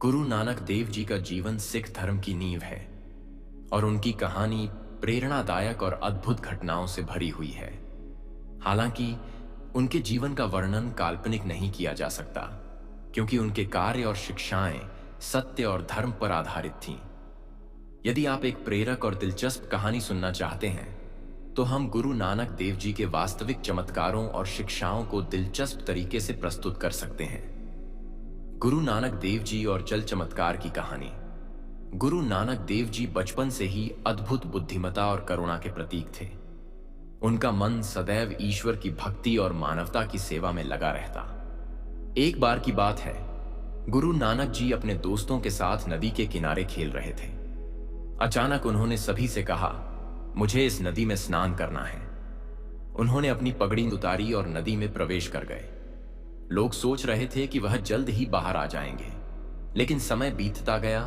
गुरु नानक देव जी का जीवन सिख धर्म की नींव है और उनकी कहानी प्रेरणादायक और अद्भुत घटनाओं से भरी हुई है। हालांकि उनके जीवन का वर्णन काल्पनिक नहीं किया जा सकता, क्योंकि उनके कार्य और शिक्षाएं सत्य और धर्म पर आधारित थीं। यदि आप एक प्रेरक और दिलचस्प कहानी सुनना चाहते हैं, तो हम गुरु नानक देव जी के वास्तविक चमत्कारों और शिक्षाओं को दिलचस्प तरीके से प्रस्तुत कर सकते हैं। गुरु नानक देव जी और जल चमत्कार की कहानी। गुरु नानक देव जी बचपन से ही अद्भुत बुद्धिमता और करुणा के प्रतीक थे। उनका मन सदैव ईश्वर की भक्ति और मानवता की सेवा में लगा रहता। एक बार की बात है, गुरु नानक जी अपने दोस्तों के साथ नदी के किनारे खेल रहे थे। अचानक उन्होंने सभी से कहा, मुझे इस नदी में स्नान करना है। उन्होंने अपनी पगड़ी उतारी और नदी में प्रवेश कर गए। लोग सोच रहे थे कि वह जल्द ही बाहर आ जाएंगे, लेकिन समय बीतता गया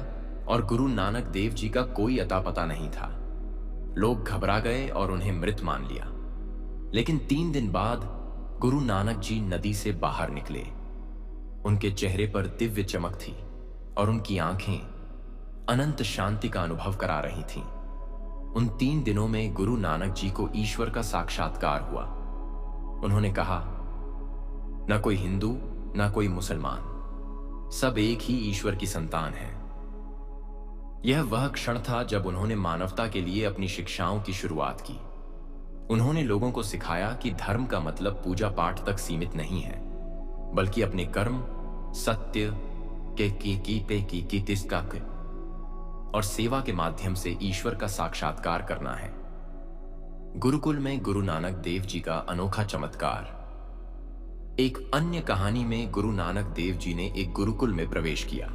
और गुरु नानक देव जी का कोई अता पता नहीं था। लोग घबरा गए और उन्हें मृत मान लिया। लेकिन 3 दिन बाद गुरु नानक जी नदी से बाहर निकले। उनके चेहरे पर दिव्य चमक थी और उनकी आंखें अनंत शांति का अनुभव करा रही थीं। उन 3 दिनों में गुरु नानक जी को ईश्वर का साक्षात्कार हुआ। उन्होंने कहा, न कोई हिंदू न कोई मुसलमान, सब एक ही ईश्वर की संतान हैं। यह वह क्षण था जब उन्होंने मानवता के लिए अपनी शिक्षाओं की शुरुआत की। उन्होंने लोगों को सिखाया कि धर्म का मतलब पूजा पाठ तक सीमित नहीं है, बल्कि अपने कर्म, सत्य के की और सेवा के माध्यम से ईश्वर का साक्षात्कार करना है। गुरुकुल में गुरु नानक देव जी का अनोखा चमत्कार। एक अन्य कहानी में गुरु नानक देव जी ने एक गुरुकुल में प्रवेश किया।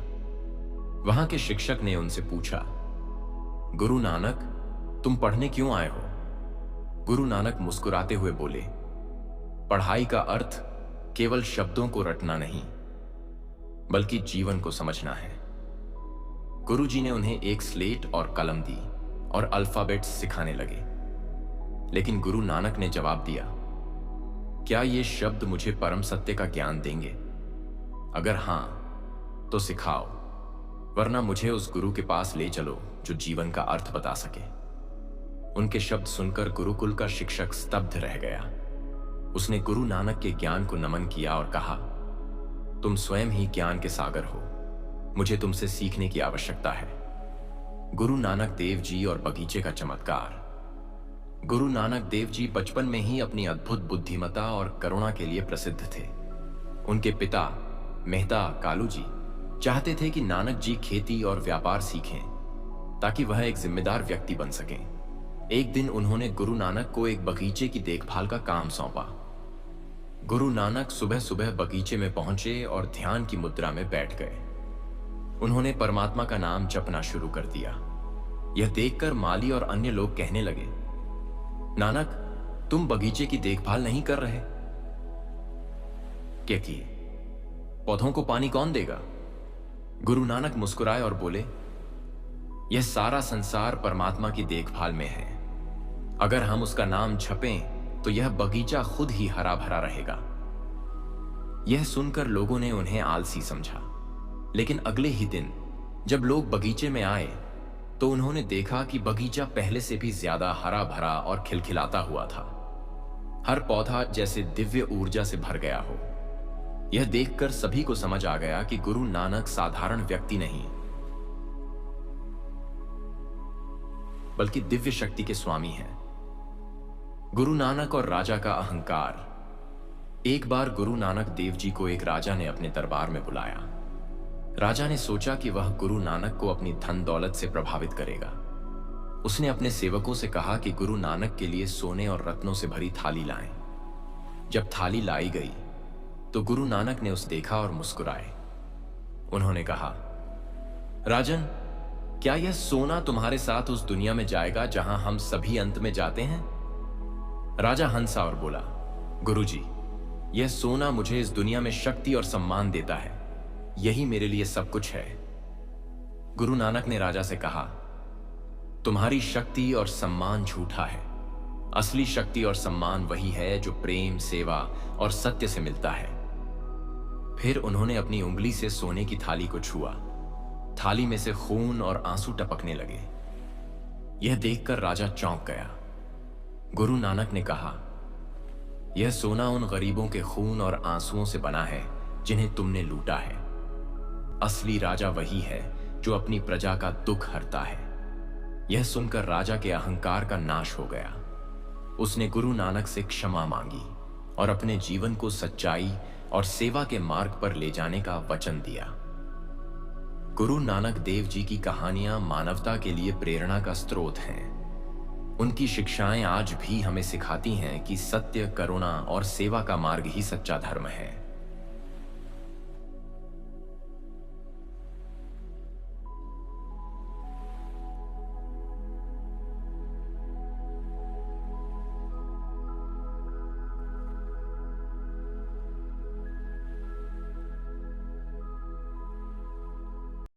वहां के शिक्षक ने उनसे पूछा, गुरु नानक, तुम पढ़ने क्यों आए हो? गुरु नानक मुस्कुराते हुए बोले, पढ़ाई का अर्थ केवल शब्दों को रटना नहीं, बल्कि जीवन को समझना है। गुरु जी ने उन्हें एक स्लेट और कलम दी और अल्फाबेट्स सिखाने लगे। लेकिन गुरु नानक ने जवाब दिया, क्या ये शब्द मुझे परम सत्य का ज्ञान देंगे? अगर हां, तो सिखाओ, वरना मुझे उस गुरु के पास ले चलो जो जीवन का अर्थ बता सके। उनके शब्द सुनकर गुरुकुल का शिक्षक स्तब्ध रह गया। उसने गुरु नानक के ज्ञान को नमन किया और कहा, तुम स्वयं ही ज्ञान के सागर हो, मुझे तुमसे सीखने की आवश्यकता है। गुरु नानक देव जी और बगीचे का चमत्कार। गुरु नानक देव जी बचपन में ही अपनी अद्भुत बुद्धिमता और करुणा के लिए प्रसिद्ध थे। उनके पिता मेहता कालू जी चाहते थे कि नानक जी खेती और व्यापार सीखें, ताकि वह एक जिम्मेदार व्यक्ति बन सकें। एक दिन उन्होंने गुरु नानक को एक बगीचे की देखभाल का काम सौंपा। गुरु नानक सुबह सुबह बगीचे में पहुंचे और ध्यान की मुद्रा में बैठ गए। उन्होंने परमात्मा का नाम जपना शुरू कर दिया। यह देखकर माली और अन्य लोग कहने लगे, नानक, तुम बगीचे की देखभाल नहीं कर रहे। क्या किए? पौधों को पानी कौन देगा? गुरु नानक मुस्कुराए और बोले, यह सारा संसार परमात्मा की देखभाल में है। अगर हम उसका नाम जपें तो यह बगीचा खुद ही हरा भरा रहेगा। यह सुनकर लोगों ने उन्हें आलसी समझा। लेकिन अगले ही दिन जब लोग बगीचे में आए, तो उन्होंने देखा कि बगीचा पहले से भी ज्यादा हरा भरा और खिलखिलाता हुआ था। हर पौधा जैसे दिव्य ऊर्जा से भर गया हो। यह देखकर सभी को समझ आ गया कि गुरु नानक साधारण व्यक्ति नहीं, बल्कि दिव्य शक्ति के स्वामी हैं। गुरु नानक और राजा का अहंकार। एक बार गुरु नानक देव जी को एक राजा ने अपने दरबार में बुलाया। राजा ने सोचा कि वह गुरु नानक को अपनी धन दौलत से प्रभावित करेगा। उसने अपने सेवकों से कहा कि गुरु नानक के लिए सोने और रत्नों से भरी थाली लाएं। जब थाली लाई गई तो गुरु नानक ने उसे देखा और मुस्कुराए। उन्होंने कहा, राजन, क्या यह सोना तुम्हारे साथ उस दुनिया में जाएगा जहां हम सभी अंत में जाते हैं? राजा हंसा और बोला, गुरुजी, यह सोना मुझे इस दुनिया में शक्ति और सम्मान देता है। यही मेरे लिए सब कुछ है। गुरु नानक ने राजा से कहा, तुम्हारी शक्ति और सम्मान झूठा है। असली शक्ति और सम्मान वही है जो प्रेम, सेवा और सत्य से मिलता है। फिर उन्होंने अपनी उंगली से सोने की थाली को छुआ थाली में से खून और आंसू टपकने लगे। यह देखकर राजा चौंक गया। गुरु नानक ने कहा, यह सोना उन गरीबों के खून और आंसुओं से बना है जिन्हें तुमने लूटा है। असली राजा वही है जो अपनी प्रजा का दुख हरता है। यह सुनकर राजा के अहंकार का नाश हो गया। उसने गुरु नानक से क्षमा मांगी और अपने जीवन को सच्चाई और सेवा के मार्ग पर ले जाने का वचन दिया। गुरु नानक देव जी की कहानियां मानवता के लिए प्रेरणा का स्रोत हैं। उनकी शिक्षाएं आज भी हमें सिखाती हैं कि सत्य, करुणा और सेवा का मार्ग ही सच्चा धर्म है।